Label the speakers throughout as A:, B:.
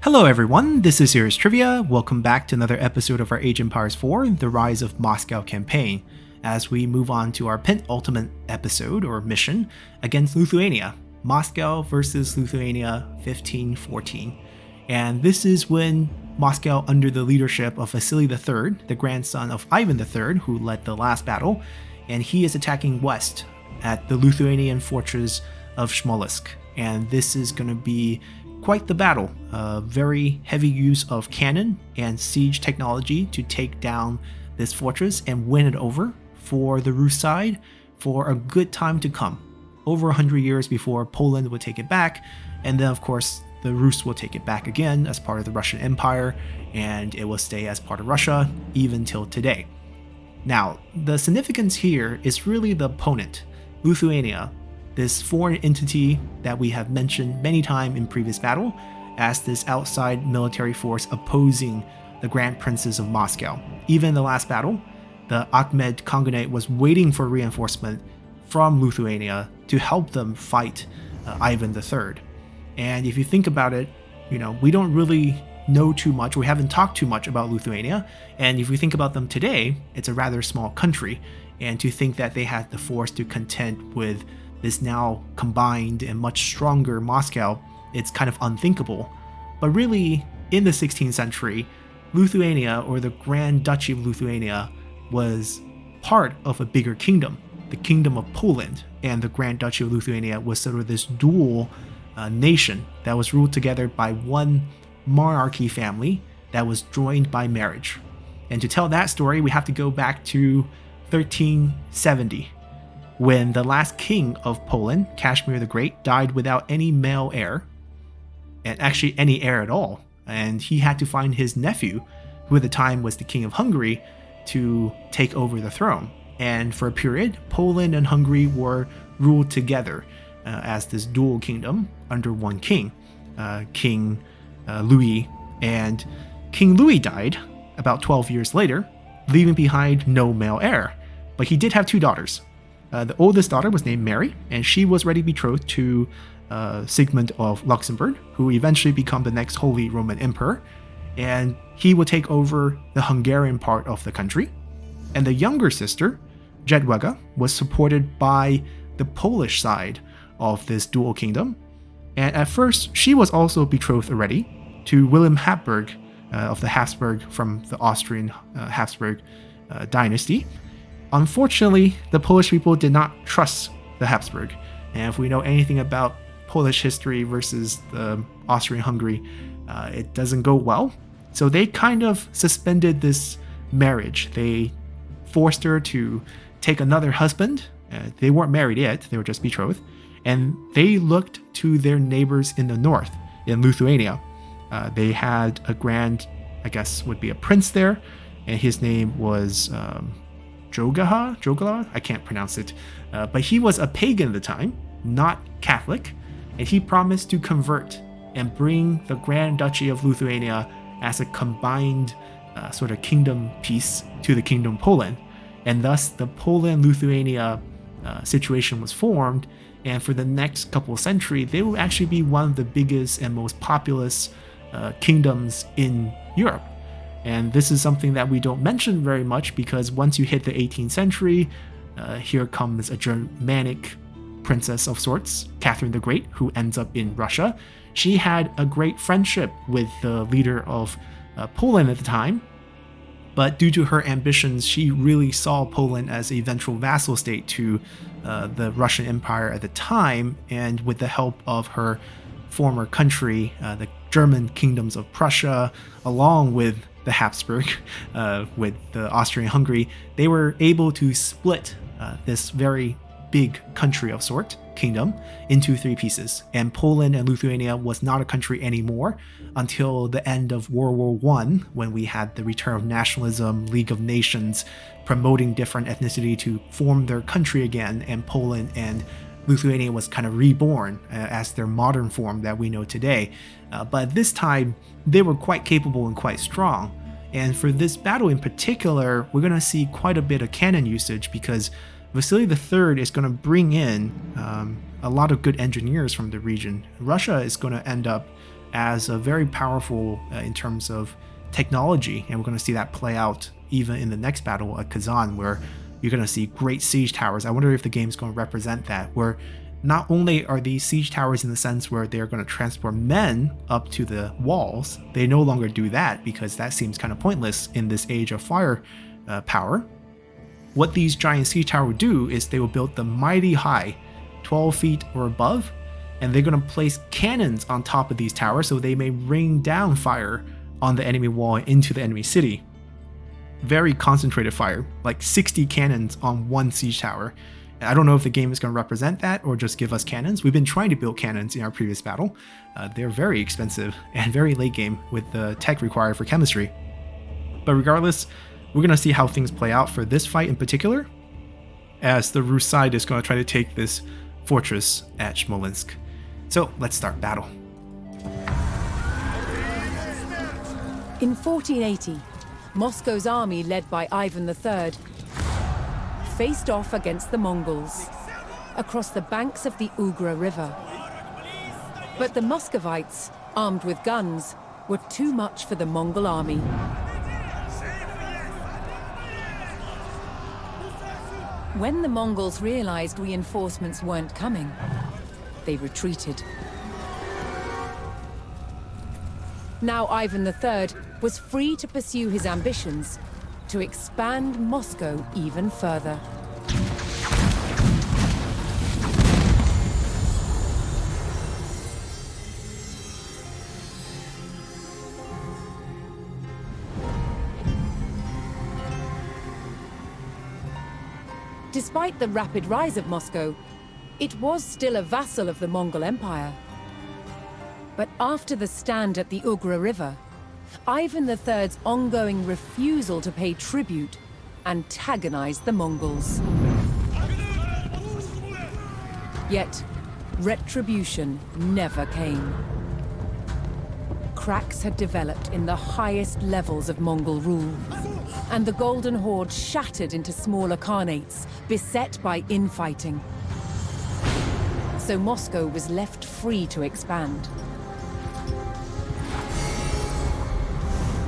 A: Hello everyone, this is Serious Trivia. Welcome back to another episode of our Age Empires 4, The Rise of Moscow campaign, as we move on to our penultimate episode or mission against Lithuania, Moscow versus Lithuania 1514. And this is when Moscow, under the leadership of Vasily III, the grandson of Ivan III, who led the last battle, and he is attacking west at the Lithuanian fortress of Smolensk. And this is going to be quite the battle. Very heavy use of cannon and siege technology to take down this fortress and win it over for the Rus side for a good time to come. Over 100 years before Poland would take it back, and then of course the Rus will take it back again as part of the Russian Empire, and it will stay as part of Russia even till today. Now, the significance here is really the opponent, Lithuania, this foreign entity that we have mentioned many times in previous battle as this outside military force opposing the Grand Princes of Moscow. Even in the last battle, the Akhmed Khanate was waiting for reinforcement from Lithuania to help them fight Ivan III. And if you think about it, we don't really know too much, we haven't talked too much about Lithuania, and if we think about them today, it's a rather small country, and to think that they had the force to contend with this now combined and much stronger Moscow, it's kind of unthinkable. But really, in the 16th century, Lithuania, or the Grand Duchy of Lithuania, was part of a bigger kingdom, the Kingdom of Poland, and the Grand Duchy of Lithuania was sort of this dual nation that was ruled together by one monarchy family that was joined by marriage. And to tell that story, we have to go back to 1370. When the last king of Poland, Casimir the Great, died without any male heir, and actually any heir at all, and he had to find his nephew, who at the time was the king of Hungary, to take over the throne. And for a period, Poland and Hungary were ruled together as this dual kingdom under one king, King Louis. And King Louis died about 12 years later, leaving behind no male heir. But he did have two daughters. The oldest daughter was named Mary, and she was already betrothed to Sigmund of Luxembourg, who eventually became the next Holy Roman Emperor, and he would take over the Hungarian part of the country. And the younger sister, Jedwega, was supported by the Polish side of this dual kingdom, and at first she was also betrothed already to William Habsburg of the Habsburg from the Austrian Habsburg dynasty. Unfortunately, the Polish people did not trust the Habsburg, and if we know anything about Polish history versus the Austrian-Hungary, it doesn't go well. So they kind of suspended this marriage. They forced her to take another husband. They weren't married yet, they were just betrothed, and they looked to their neighbors in the north, in Lithuania. They had a grand, I guess would be a prince there, and his name was Jogala, I can't pronounce it, but he was a pagan at the time, not Catholic, and he promised to convert and bring the Grand Duchy of Lithuania as a combined sort of kingdom piece to the Kingdom of Poland, and thus the Poland-Lithuania situation was formed, and for the next couple of centuries, they will actually be one of the biggest and most populous kingdoms in Europe. And this is something that we don't mention very much because once you hit the 18th century, here comes a Germanic princess of sorts, Catherine the Great, who ends up in Russia. She had a great friendship with the leader of Poland at the time, but due to her ambitions, she really saw Poland as an eventual vassal state to the Russian Empire at the time, and with the help of her former country, the German kingdoms of Prussia, along with the Habsburg, with the Austrian-Hungary, they were able to split this very big country of sort, kingdom, into three pieces. And Poland and Lithuania was not a country anymore until the end of World War I, when we had the return of nationalism, League of Nations, promoting different ethnicity to form their country again, and Poland and Lithuania was kind of reborn as their modern form that we know today. But at this time, they were quite capable and quite strong. And for this battle in particular, we're going to see quite a bit of cannon usage because Vasily III is going to bring in a lot of good engineers from the region. Russia is going to end up as a very powerful in terms of technology, and we're going to see that play out even in the next battle at Kazan, where you're going to see great siege towers. I wonder if the game's going to represent that, where not only are these siege towers in the sense where they're going to transport men up to the walls, they no longer do that because that seems kind of pointless in this age of fire power. What these giant siege towers do is they will build them mighty high, 12 feet or above, and they're going to place cannons on top of these towers so they may rain down fire on the enemy wall and into the enemy city. Very concentrated fire, like 60 cannons on one siege tower. I don't know if the game is going to represent that or just give us cannons. We've been trying to build cannons in our previous battle. They're very expensive and very late game with the tech required for chemistry. But regardless, we're going to see how things play out for this fight in particular, as the Rus side is going to try to take this fortress at Smolensk. So let's start battle.
B: In 1480, Moscow's army, led by Ivan III, faced off against the Mongols across the banks of the Ugra River. But the Muscovites, armed with guns, were too much for the Mongol army. When the Mongols realized reinforcements weren't coming, they retreated. Now Ivan III was free to pursue his ambitions to expand Moscow even further. Despite the rapid rise of Moscow, it was still a vassal of the Mongol Empire. But after the stand at the Ugra River, Ivan III's ongoing refusal to pay tribute antagonized the Mongols. Yet, retribution never came. Cracks had developed in the highest levels of Mongol rule, and the Golden Horde shattered into smaller khanates, beset by infighting. So Moscow was left free to expand.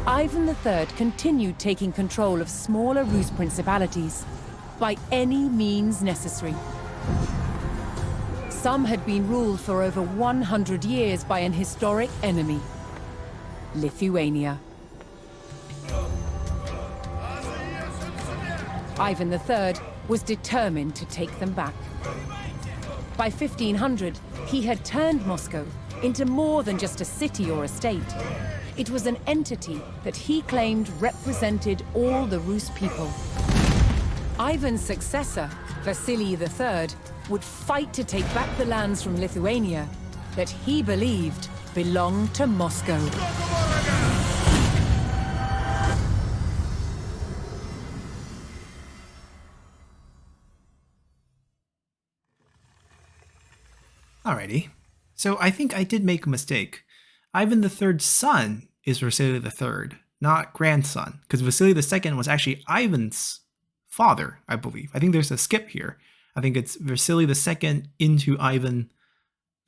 B: Ivan III continued taking control of smaller Rus principalities by any means necessary. Some had been ruled for over 100 years by an historic enemy, Lithuania. Ivan III was determined to take them back. By 1500, he had turned Moscow into more than just a city or a state. It was an entity that he claimed represented all the Rus people. Ivan's successor, Vasily III, would fight to take back the lands from Lithuania that he believed belonged to Moscow.
A: Alrighty, so I think I did make a mistake. Ivan III's son is Vasily III, not grandson, because Vasily II was actually Ivan's father, I believe. I think there's a skip here. I think it's Vasily II into Ivan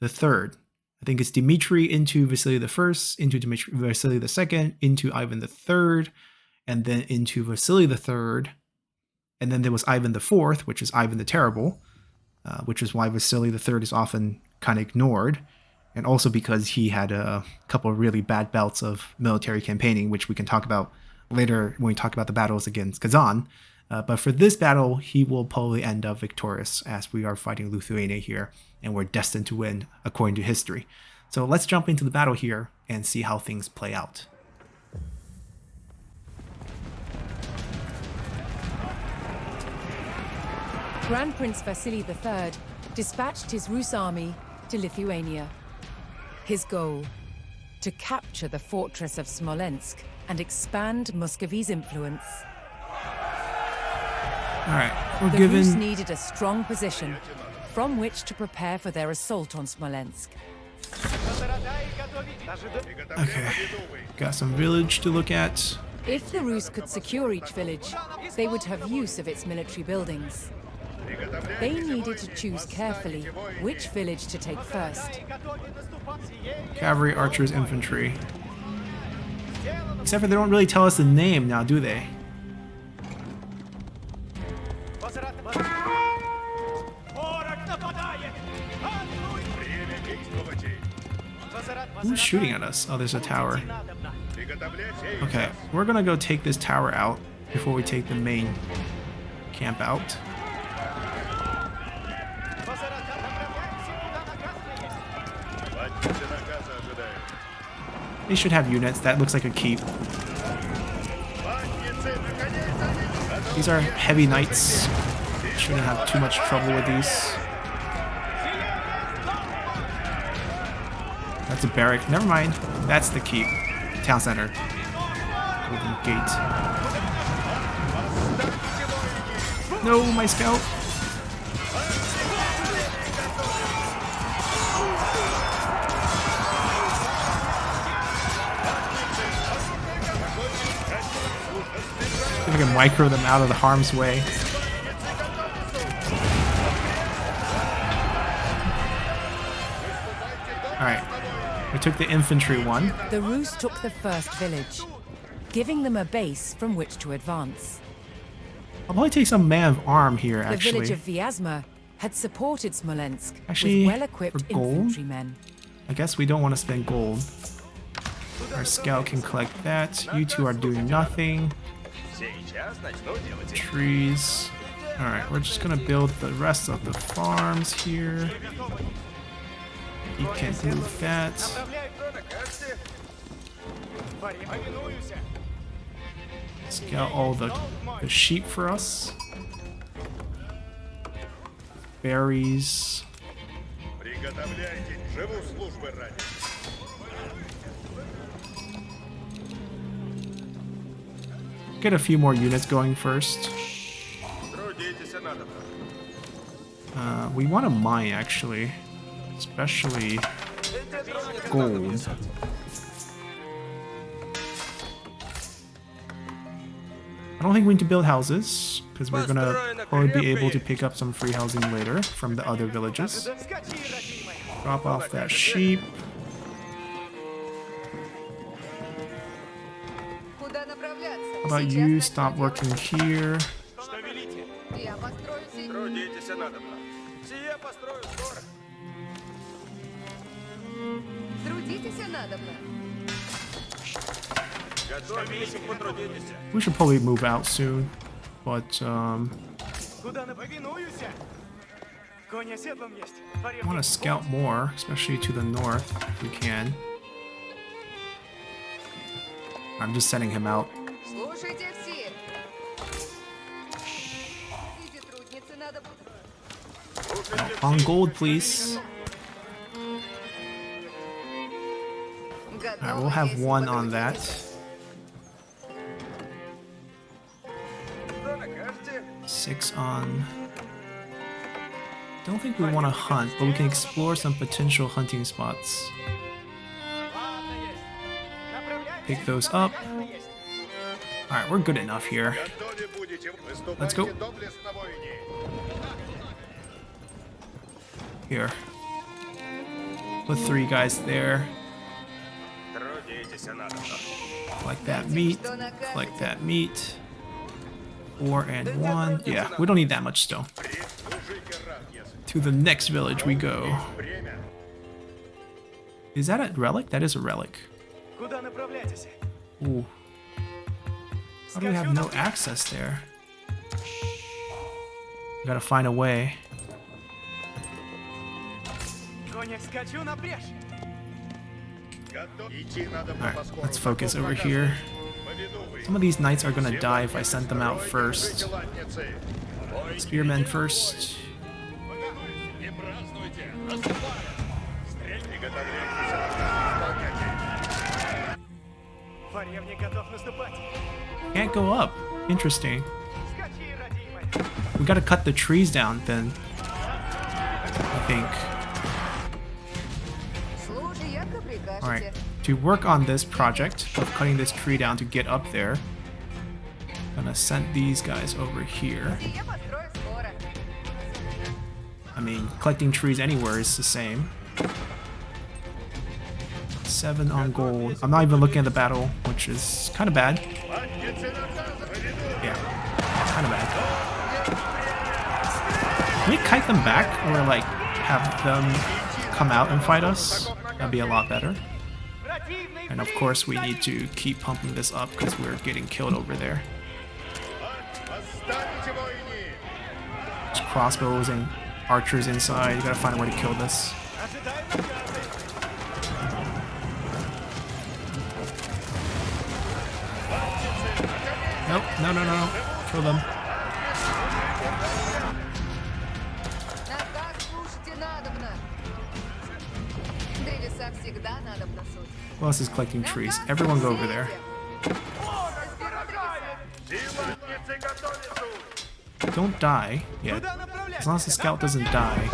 A: III. I think it's Dmitry into Vasily I, into Vasily II, into Ivan III, and then into Vasily III. And then there was Ivan IV, which is Ivan the Terrible, which is why Vasily III is often kind of ignored. And also because he had a couple of really bad bouts of military campaigning, which we can talk about later when we talk about the battles against Kazan. But for this battle, he will probably end up victorious, as we are fighting Lithuania here, and we're destined to win according to history. So let's jump into the battle here and see how things play out.
B: Grand Prince Vasily III dispatched his Rus army to Lithuania. His goal: to capture the fortress of Smolensk and expand Muscovy's influence.
A: Alright, we're
B: The
A: given...
B: Rus needed a strong position from which to prepare for their assault on Smolensk.
A: Okay, got some village to look at.
B: If the Rus could secure each village, they would have use of its military buildings. They needed to choose carefully which village to take first.
A: Cavalry, archers, infantry. Except for they don't really tell us the name now, do they? Who's shooting at us? Oh, there's a tower. Okay, we're gonna go take this tower out before we take the main camp out. They should have units. That looks like a keep. These are heavy knights. Shouldn't have too much trouble with these. That's a barrack. Never mind. That's the keep. Town center. Golden gate. No, my scout. See if I can micro them out of the harm's way. Alright. We took the infantry one.
B: The Rus took the first village, giving them a base from which to advance.
A: I'll probably take some man of arm here,
B: The
A: actually.
B: village of Vyazma had supported Smolensk
A: Actually,
B: with well-equipped
A: for gold?
B: infantrymen.
A: I guess we don't want to spend gold. Our scout can collect that. You two are doing nothing. Trees. Alright, we're just gonna build the rest of the farms here. You can't move that. Scout all the sheep for us. Berries. Get a few more units going first. We want to mine actually, especially gold. I don't think we need to build houses because we're gonna probably be able to pick up some free housing later from the other villages. Drop off that sheep. How about you stop working here? We should probably move out soon, but I want to scout more, especially to the north if we can. I'm just sending him out. On gold, please. Alright, we'll have one on that. Six on. Don't think we want to hunt, but we can explore some potential hunting spots. Pick those up. Alright, we're good enough here. Let's go. Here. Put 3 guys there. Collect that meat. Collect that meat. 4 and 1. Yeah, we don't need that much still. To the next village we go. Is that a relic? That is a relic. Ooh. How do we have no access there? We gotta find a way. Alright, let's focus over here. Some of these knights are gonna die if I send them out first. Spearmen first. Can't go up. Interesting. We gotta cut the trees down then, I think. Alright, to work on this project of cutting this tree down to get up there, I'm gonna send these guys over here. I mean, collecting trees anywhere is the same. 7 on gold. I'm not even looking at the battle, which is kind of bad. Yeah, kind of bad. Can we kite them back, or like have them come out and fight us? That'd be a lot better. And of course we need to keep pumping this up because we're getting killed over there. There's crossbows and archers inside. You gotta find a way to kill this. Nope, no, no, no. Kill them. Who else is collecting trees? Everyone go over there. Don't die yet. As long as the scout doesn't die.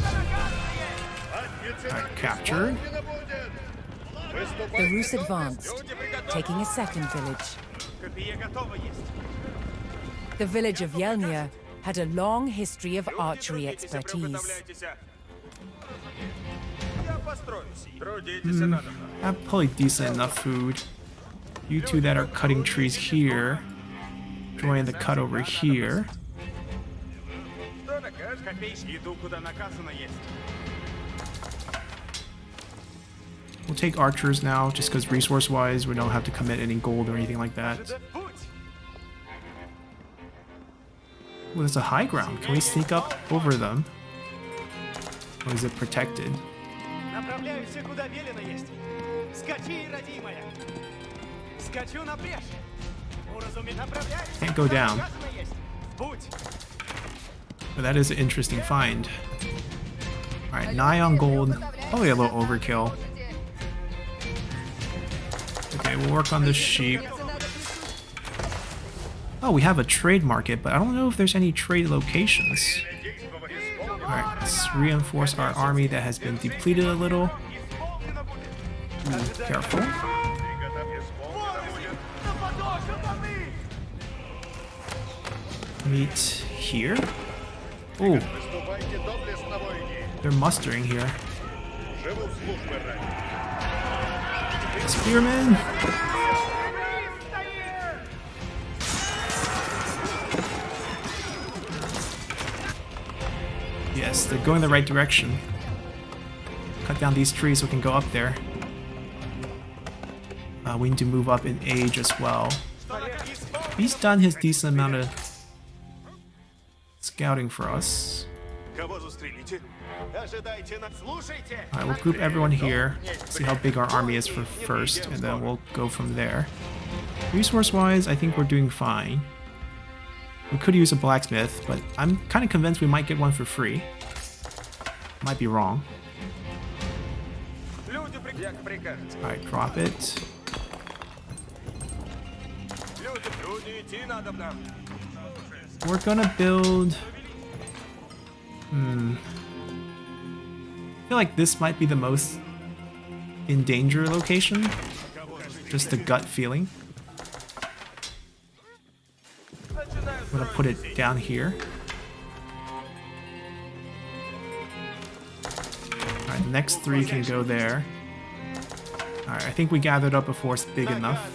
A: Alright, captured.
B: The Rus advanced, taking a second village. The village of Yelnya had a long history of archery expertise.
A: I have probably decent enough food. You two that are cutting trees here, join the cut over here. We'll take archers now, just because resource-wise we don't have to commit any gold or anything like that. Well, there's a high ground. Can we sneak up over them? Or is it protected? Can't go down. But that is an interesting find. Alright, 9 on gold. Probably a little overkill. Okay, we'll work on the sheep. Oh, we have a trade market, but I don't know if there's any trade locations. Alright, let's reinforce our army that has been depleted a little. Ooh, careful. Meet here. Ooh. They're mustering here. Spearman! Yes, they're going the right direction. Cut down these trees so we can go up there. We need to move up in age as well. He's done his decent amount of scouting for us. Alright, we'll group everyone here, see how big our army is for first, and then we'll go from there. Resource-wise, I think we're doing fine. We could use a blacksmith, but I'm kind of convinced we might get one for free. Might be wrong. Alright, drop it. We're gonna build... I feel like this might be the most in danger location. Just the gut feeling. I'm gonna put it down here. Alright, the next 3 can go there. Alright, I think we gathered up a force big enough.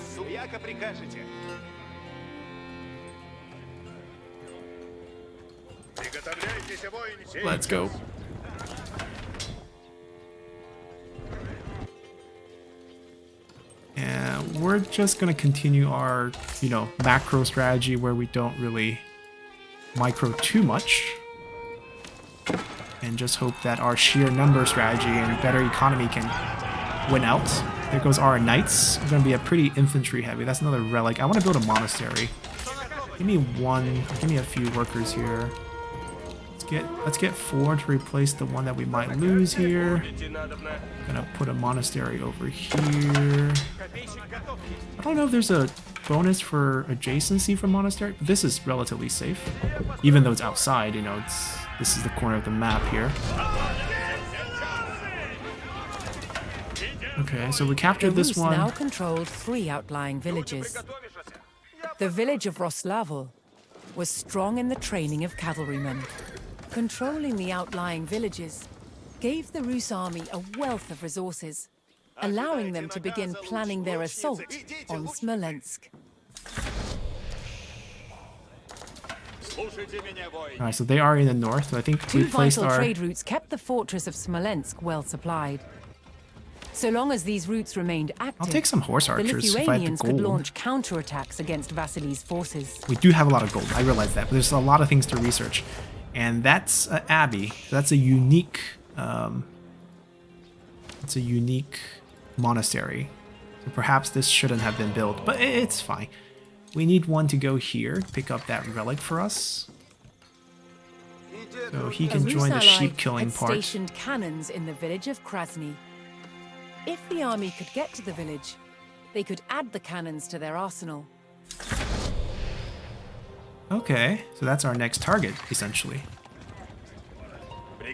A: Let's go. And we're just gonna continue our, macro strategy where we don't really micro too much. And just hope that our sheer number strategy and better economy can win out. There goes our knights. It's gonna be a pretty infantry heavy. That's another relic. I want to build a monastery. Give me a few workers here. Let's get 4 to replace the one that we might lose here. Gonna put a monastery over here. I don't know if there's a bonus for adjacency for monastery, but this is relatively safe. Even though it's outside, this is the corner of the map here. Okay, so we captured this one.
B: The Rus now controlled 3 outlying villages. The village of Roslavel was strong in the training of cavalrymen. Controlling the outlying villages gave the Rus army a wealth of resources, allowing them to begin planning their assault on Smolensk.
A: Alright, so they are in the north. So I think we
B: Two
A: placed
B: vital
A: our...
B: trade routes kept the fortress of Smolensk well supplied. So long as these routes remained active,
A: I'll take some horse
B: the
A: archers if I have the
B: Lithuanians could
A: gold.
B: launch counterattacks against Vasily's forces.
A: We do have a lot of gold, I realize that, but there's a lot of things to research. And that's an abbey. That's a unique... it's a unique monastery. So perhaps this shouldn't have been built, but it's fine. We need one to go here, pick up that relic for us. So he can join the sheep-killing part.
B: Stationed cannons in the village of Krasny. If the army could get to the village, they could add the cannons to their arsenal.
A: Okay, so that's our next target, essentially. I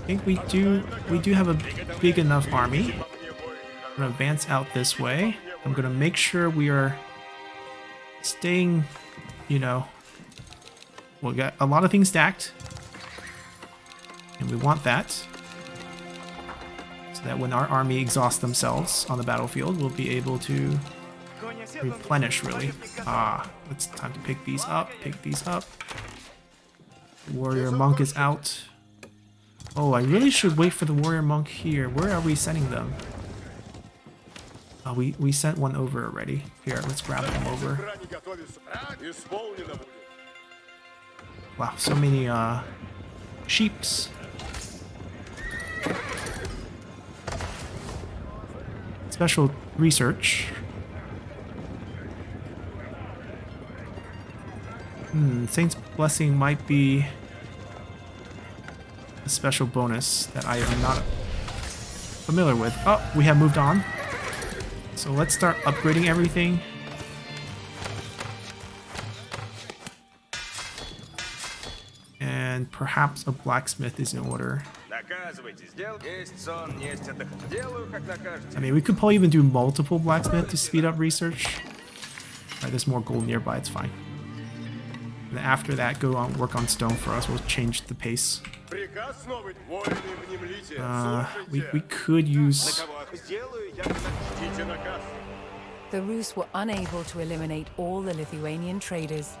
A: think we do have a big enough army. I'm gonna advance out this way. I'm gonna make sure we are staying, you know, we'll get a lot of things stacked. And we want that. So that when our army exhausts themselves on the battlefield, we'll be able to replenish, really. It's time to pick these up, Warrior monk is out. Oh, I really should wait for the warrior monk here. Where are we sending them? Oh, we sent one over already. Here, let's grab them over. Wow, so many sheeps. Special research. Saint's Blessing might be a special bonus that I am not familiar with. Oh, we have moved on. So let's start upgrading everything. And perhaps a blacksmith is in order. I mean, we could probably even do multiple blacksmith to speed up research. Alright, there's more gold nearby, it's fine. And after that, go on work on stone for us. We'll change the pace. We could use...
B: The Rus were unable to eliminate all the Lithuanian traders.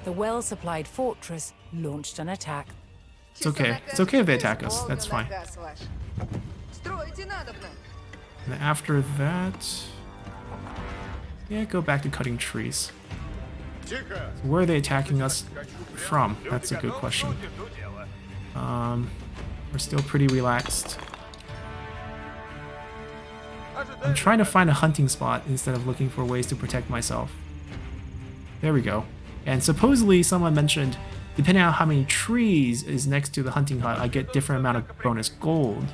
B: The well-supplied fortress launched an attack.
A: It's okay. It's okay if they attack us. That's fine. And after that... yeah, go back to cutting trees. So where are they attacking us from? That's a good question. We're still pretty relaxed. I'm trying to find a hunting spot instead of looking for ways to protect myself. There we go. And supposedly someone mentioned, depending on how many trees is next to the hunting hut, I get different amount of bonus gold.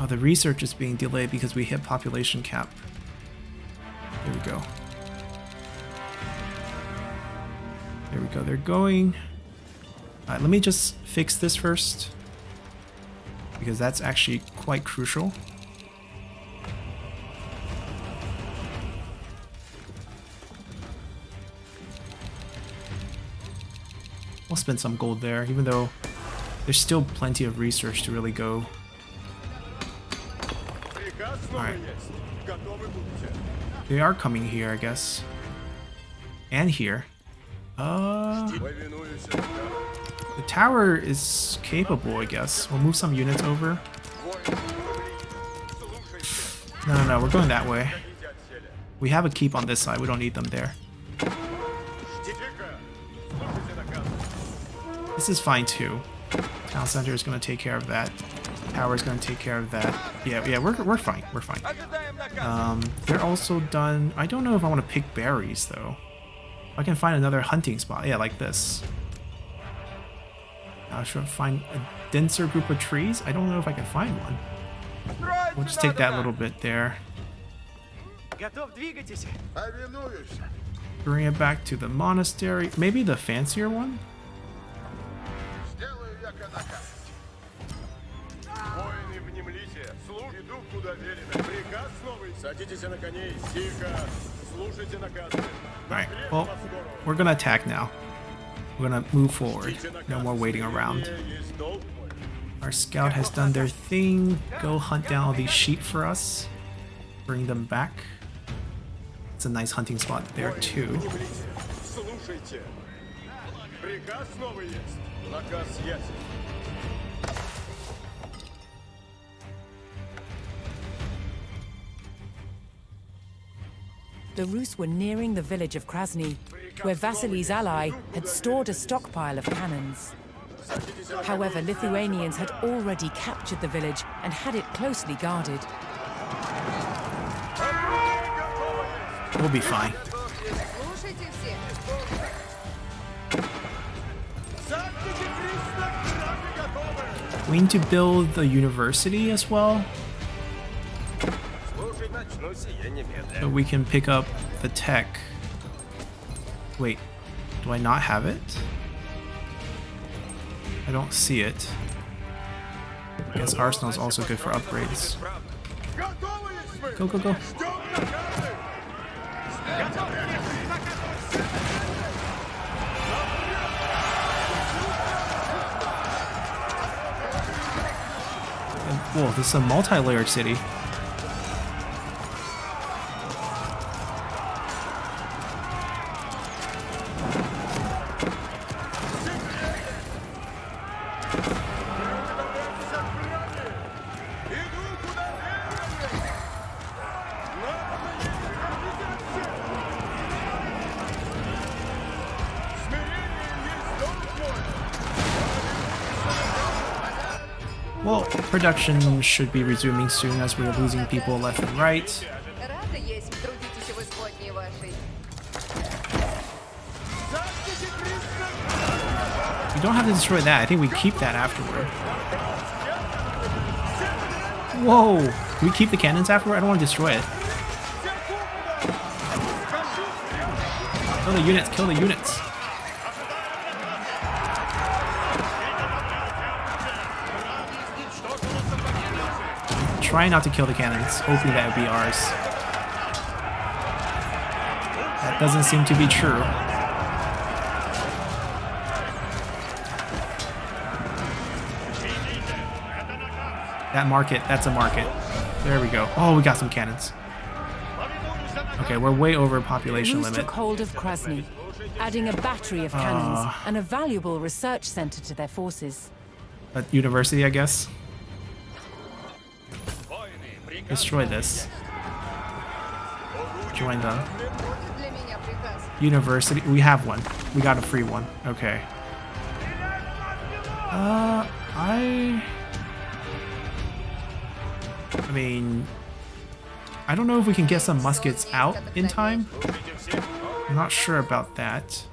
A: Oh, the research is being delayed because we hit population cap. There we go. There we go, they're going. Alright, let me just fix this first, because that's actually quite crucial. We'll spend some gold there, even though there's still plenty of research to really go. Alright. They are coming here, I guess. And here. The tower is capable, I guess. We'll move some units over. No, we're going that way. We have a keep on this side, we don't need them there. This is fine too. Town center is going to take care of that. Tower is going to take care of that. Yeah, we're fine. We're fine. They're also done. I don't know if I want to pick berries though. I can find another hunting spot. Yeah, like this. I should find a denser group of trees. I don't know if I can find one. We'll just take that little bit there. Bring it back to the monastery. Maybe the fancier one? Alright, well, we're gonna attack now. We're gonna move forward. No more waiting around. Our scout has done their thing. Go hunt down all these sheep for us. Bring them back. It's a nice hunting spot there too.
B: The Rus were nearing the village of Krasny, where Vasily's ally had stored a stockpile of cannons. However, Lithuanians had already captured the village and had it closely guarded.
A: We'll be fine. We need to build the university as well, so we can pick up the tech. Wait, do I not have it? I don't see it. I guess Arsenal is also good for upgrades. Go, go, go. Whoa, this is a multi-layered city. Well, production should be resuming soon as we're losing people left and right. We don't have to destroy that. I think we keep that afterward. Whoa! Do we keep the cannons afterward? I don't want to destroy it. Kill the units, kill the units. Try not to kill the cannons, hoping that would be ours. That doesn't seem to be true. That market, that's a market. There we go. Oh, we got some cannons. Okay, we're way over population limit.
B: Took hold of Krasny, adding a battery of cannons and a valuable research center to their forces.
A: A university, I guess. Destroy this. Join them. University. We have one. We got a free one. Okay. I mean, I don't know if we can get some muskets out in time. I'm not sure about that.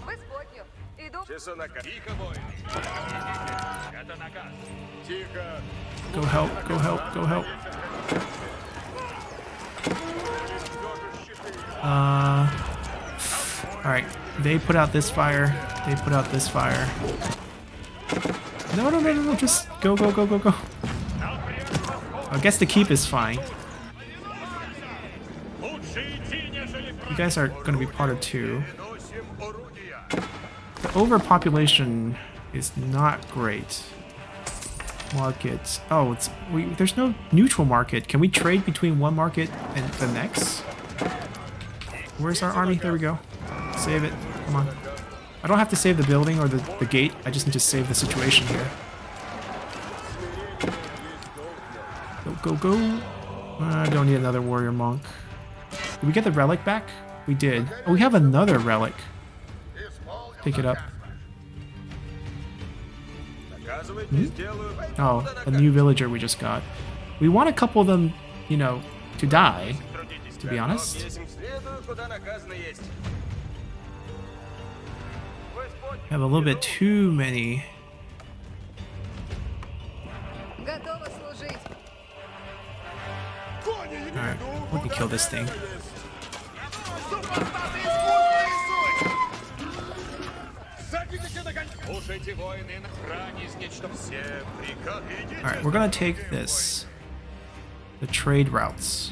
A: Go help, go help, go help. Alright, they put out this fire. They put out this fire. No, no, no, no, no, just go, go, go, go, go. I guess the keep is fine. You guys are going to be part of 2. The overpopulation is not great. Markets. Oh, there's no neutral market. Can we trade between one market and the next? Where's our army? There we go. Save it. Come on. I don't have to save the building or the gate. I just need to save the situation here. Go, go, go. I don't need another warrior monk. Did we get the relic back? We did. Oh, we have another relic. Pick it up. Hmm? Oh, a new villager we just got. We want a couple of them, you know, to die, to be honest. Have a little bit too many. Alright, we can kill this thing. Alright, we're gonna take this. The trade routes.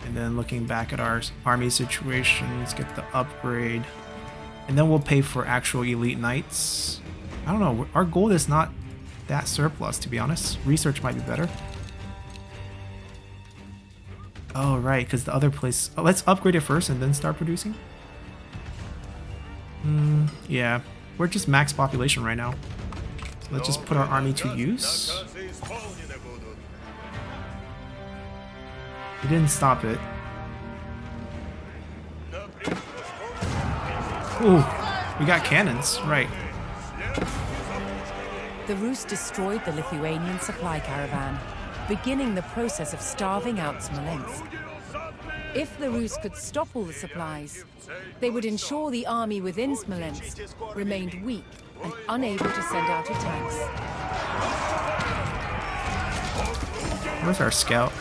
A: And then looking back at our army situation, let's get the upgrade. And then we'll pay for actual elite knights. I don't know, our gold is not that surplus, to be honest. Research might be better. Oh, right, because the other place... Oh, let's upgrade it first and then start producing. Yeah, we're just max population right now. So let's just put our army to use. We didn't stop it. Ooh, we got cannons, right.
B: The Rus destroyed the Lithuanian supply caravan, beginning the process of starving out Smolensk. If the Rus could stop all the supplies, they would ensure the army within Smolensk remained weak and unable to send out attacks.
A: Where's our scout?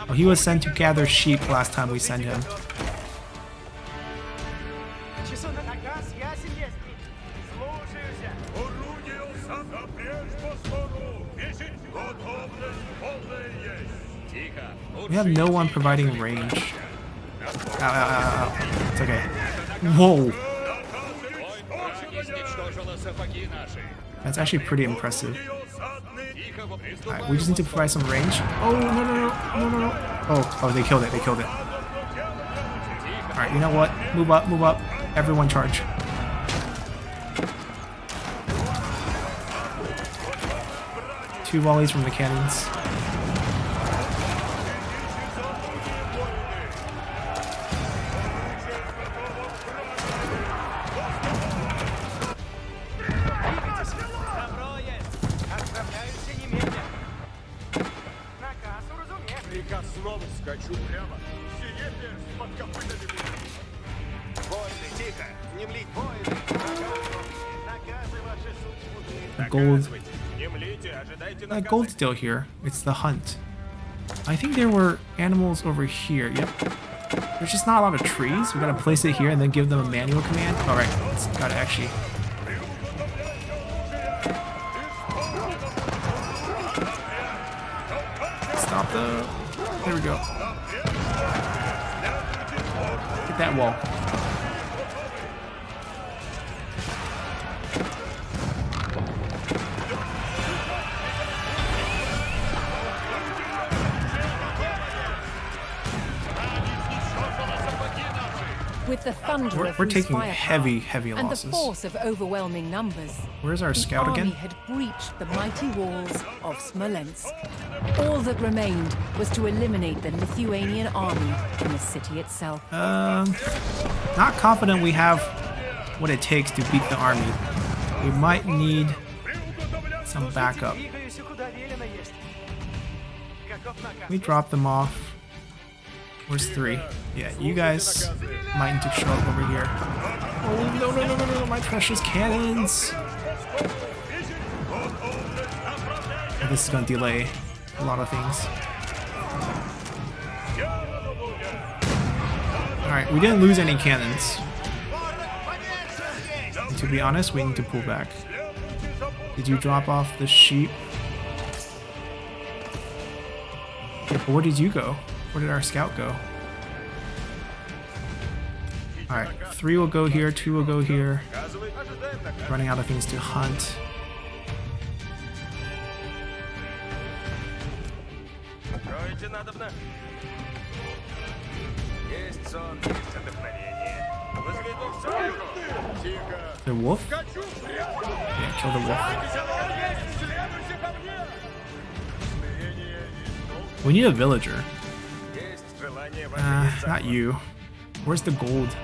A: Oh, he was sent to gather sheep last time we sent him. We have no one providing range. Ow, ow, ow, ow. It's okay. Whoa! That's actually pretty impressive. Alright, we just need to provide some range. Oh, no, no, no, no, no, no. Oh, they killed it, they killed it. Alright, you know what? Move up, move up. Everyone charge. Two volleys from the cannons. Gold. Gold's still here. It's the hunt. I think there were animals over here. Yep. There's just not a lot of trees. We gotta place it here and then give them a manual command. Alright, let's gotta actually... Stop the... There we go. Get that wall.
B: With the thunder of
A: We're taking
B: firepower
A: heavy losses.
B: and the force of overwhelming numbers,
A: Where's our scout
B: the
A: again?
B: army had breached the mighty walls of Smolensk. All that remained was to eliminate the Lithuanian army in the city itself.
A: Not confident we have what it takes to beat the army. We might need some backup. We drop them off. Where's 3? Yeah, you guys might need to show up over here. Oh, no, no, no, no, no, my precious cannons! Oh, this is gonna delay a lot of things. Alright, we didn't lose any cannons. And to be honest, we need to pull back. Did you drop off the sheep? Okay, but where did you go? Where did our scout go? Alright, 3 will go here, 2 will go here. Running out of things to hunt. The wolf? Yeah, kill the wolf. We need a villager. Not you. Where's the gold?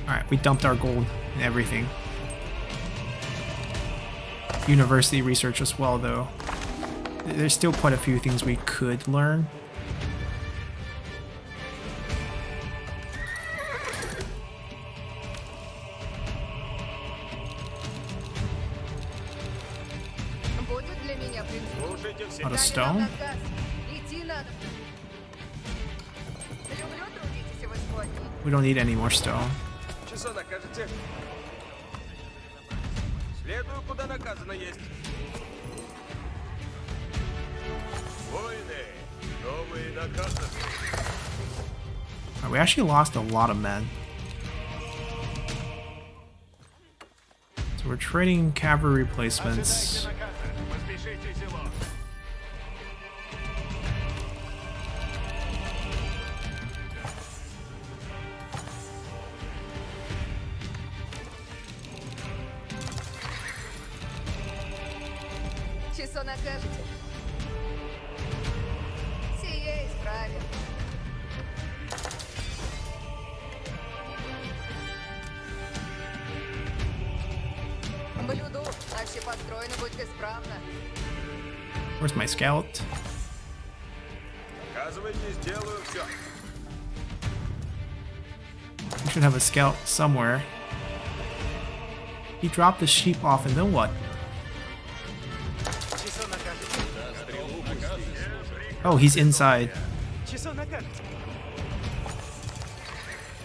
A: Alright, we dumped our gold and everything. University research as well, though. There's still quite a few things we could learn.
C: для меня, принцесса.
A: Out of stone?
C: Наказ. Идти надо. Люблю трудитесь в Испании.
A: We don't need any more stone.
D: Часа накажете? Следую, куда наказано есть. Войны. Новые наказы.
A: Alright, we actually lost a lot of men. So we're trading cavalry replacements.
D: Поспешите село.
C: Часо накажете. Сие исправим. Блюду, а все построено будет исправно.
A: Where's my scout?
D: Наказывайте, сделаю все.
A: We should have a scout somewhere. He dropped the sheep off and then what?
D: Часо накажете.
A: Oh, he's inside.
D: Часо накажете.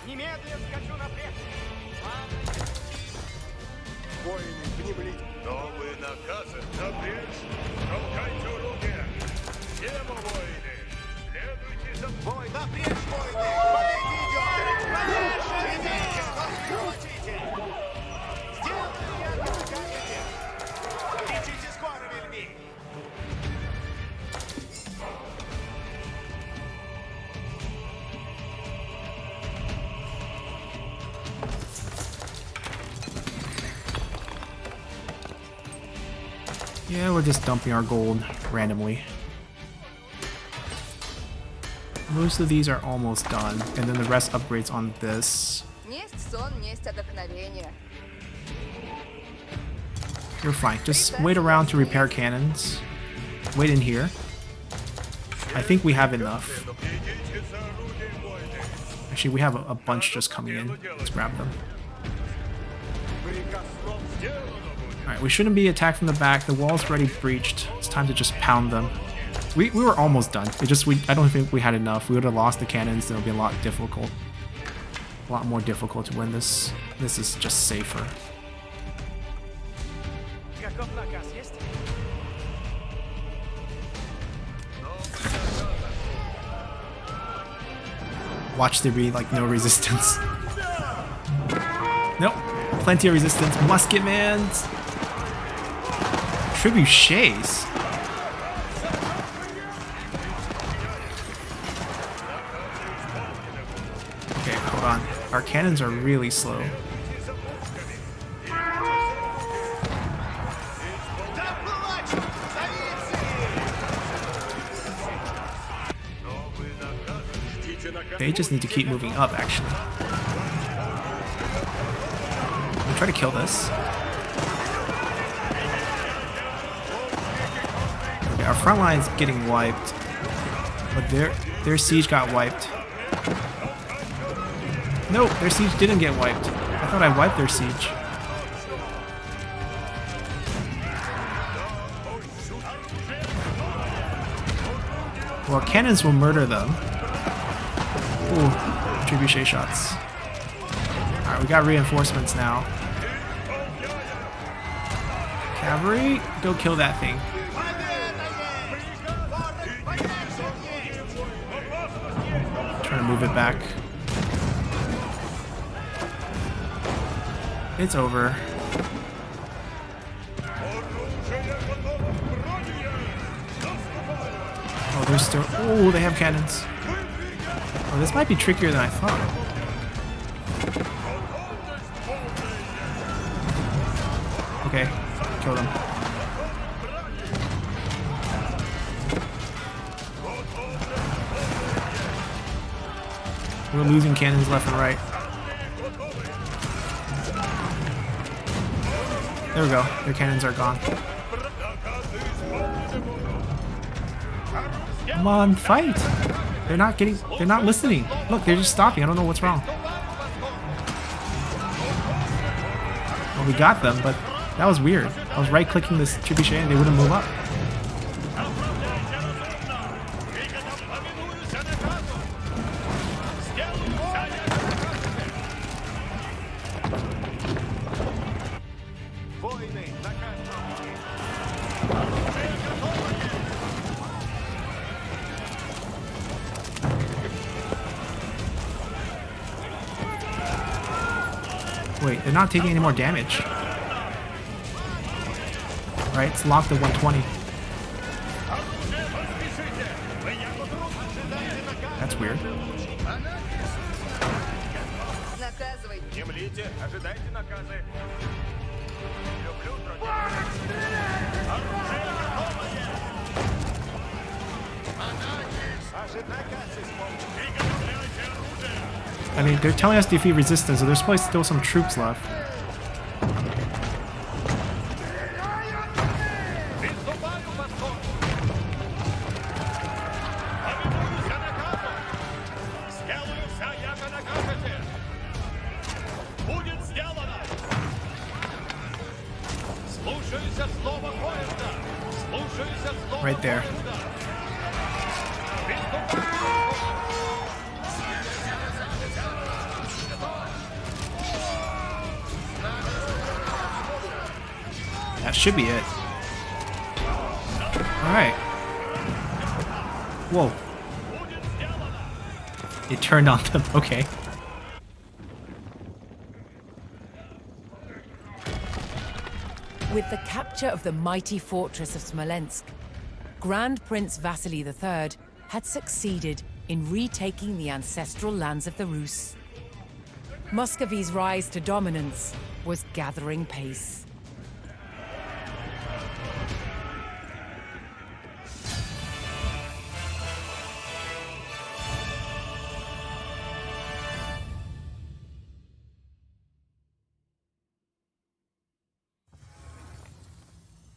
D: Немедленно скачу напред. Воины, внемлите. Новые наказы на брешь. Толкайте орудия. Всем воины. Следуйте за мной. На брешь, воины. Подойди, идем. На брешь, идите. Получите. Сделайте, как скажете. Летите скоро, вельми.
A: Yeah, we're just dumping our gold randomly. Most of these are almost done, and then the rest upgrades on this.
C: Несть сон, несть отдохновение.
A: You're fine. Just wait around to repair cannons. Wait in here. I think we have enough.
D: Идите за орудием, воины.
A: Actually, we have a bunch just coming in. Let's grab them.
D: Приказ слов сделано будет.
A: Alright, we shouldn't be attacked from the back. The wall's already breached. It's time to just pound them. We were almost done. I don't think we had enough. We would have lost the cannons. It would be a lot difficult. A lot more difficult to win this. This is just safer.
D: Каков наказ есть?
A: Watch there be like no resistance. Nope. Plenty of resistance. Musketmans. Trebuchets. Okay, hold on. Our cannons are really slow.
D: Новые наказы. Ждите наказа.
A: They just need to keep moving up, actually. We'll try to kill this. Okay, our front line's getting wiped. But their siege got wiped. No, their siege didn't get wiped. I thought I wiped their siege. Well, cannons will murder them. Ooh, trebuchet shots. Alright, we got reinforcements now. Cavalry, go kill that thing. Trying to move it back. It's over. Oh, they're still. Oh, they have cannons. Oh, this might be trickier than I thought. Okay, kill them. We're losing cannons left and right. There we go. Their cannons are gone. Come on, fight! They're not listening. Look, they're just stopping. I don't know what's wrong. Well, we got them, but that was weird. I was right-clicking this trebuchet and they wouldn't move up.
D: Воины на каждом пути. Оружие готово!
A: Wait, they're not taking any more damage. Right, it's locked at 120.
D: Оружие поспешите! Ожидайте наказа!
A: That's weird.
C: Наказывай.
D: Землите, ожидайте наказы. Люблю трудиться. Оружие готовое! Ожидайте наказ исполнить. Приготовляйте оружие!
A: I mean, they're telling us defeat resistance, so there's probably still some troops left.
D: Приступаю к подходу. Повинуюсь наказу. Сделаю все, яко накажете. Будет сделано. Слушаюся слова поезда. Слушаюся слова
A: Right there.
D: поезда. Приступаю к подходу.
A: That should be it. Alright. Whoa. It turned on them. Okay.
B: With the capture of the mighty fortress of Smolensk, Grand Prince Vasily III had succeeded in retaking the ancestral lands of the Rus. Muscovy's rise to dominance was gathering pace.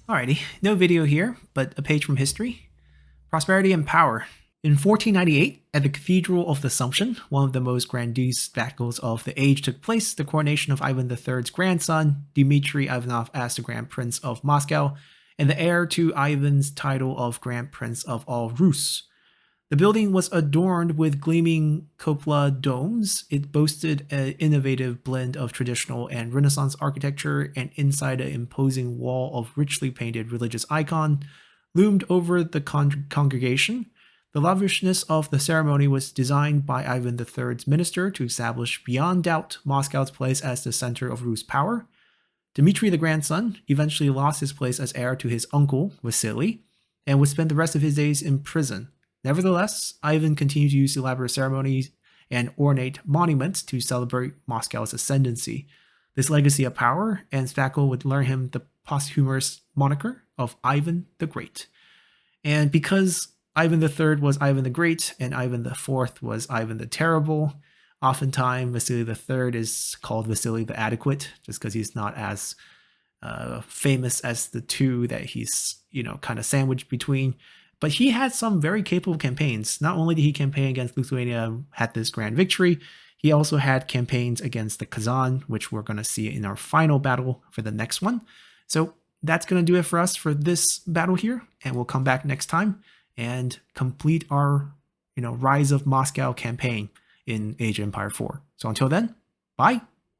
A: Alrighty, no video here, but a page from history. Prosperity and power. In 1498, at the Cathedral of the Assumption, one of the most grandiose spectacles of the age took place, the coronation of Ivan III's grandson, Dmitry Ivanov, as the Grand Prince of Moscow, and the heir to Ivan's title of Grand Prince of all Rus. The building was adorned with gleaming cupola domes. It boasted an innovative blend of traditional and Renaissance architecture, and inside an imposing wall of richly painted religious icon loomed over the congregation. The lavishness of the ceremony was designed by Ivan III's minister to establish beyond doubt Moscow's place as the center of Rus power. Dmitry, the grandson, eventually lost his place as heir to his uncle, Vasily, and would spend the rest of his days in prison. Nevertheless, Ivan continued to use elaborate ceremonies and ornate monuments to celebrate Moscow's ascendancy. This legacy of power and spectacle would earn him the posthumous moniker of Ivan the Great. And because Ivan III was Ivan the Great and Ivan IV was Ivan the Terrible, oftentimes Vasily III is called Vasily the Adequate, just because he's not as famous as the two that he's, kind of sandwiched between. But he had some very capable campaigns. Not only did he campaign against Lithuania, had this grand victory, he also had campaigns against the Kazan, which we're going to see in our final battle for the next one. So that's going to do it for us for this battle here, and we'll come back next time and complete our, Rise of Moscow campaign in Age of Empire 4. So until then, bye!